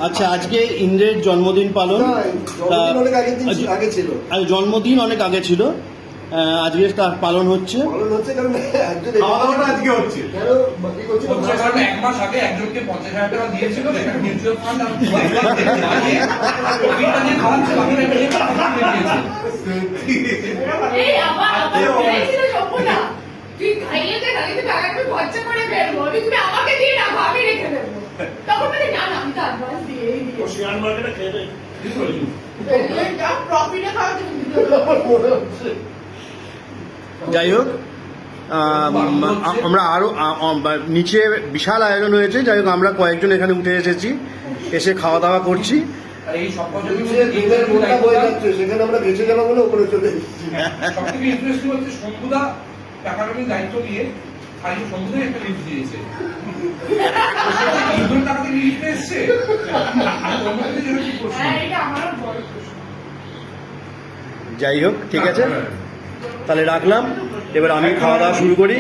আচ্ছা, আজকে ইন্দ্রের জন্মদিন পালন। জন্মদিন অনেক আগে ছিল, আজকে তার পালন হচ্ছে। এক মাস আগে একজনকে 50,000 টাকা দিয়েছিল, মিউচুয়াল ফান্ড তুই খাইয়েতে খাইয়েতে টাকাটা খরচা করে ফেলবো, তুমি আমাকে দিয়ে রাখো, আমি রেখে দেবো। তখন বলে না না, আমি তো অ্যাডভান্স দিয়েই দিই। শেয়ার মার্কেটে খেয়ে দেয় প্রফিটে খাওয়া তুমি। যাই হোক, আমরা আরো নিচে বিশাল আয়োজন হয়েছে। যাই হোক, আমরা কয়েকজন এখানে উঠে এসেছি, এসে খাওয়া দাওয়া করছি। এই সব সেখানে আমরা বেঁচে যাবো বলে উপরে চলে এসেছি। সবথেকে ইন্টারেস্টিং হচ্ছে শম্ভুদা টাকাটা দায়িত্ব নিয়ে খালি শম্ভুদাই একটা লিস্ট দিয়েছে। টাকা থেকে লিস্ট এসছে। যাই হোক, ঠিক আছে, তাহলে রাখলাম। এবার আমি খাওয়া দাওয়া শুরু করি।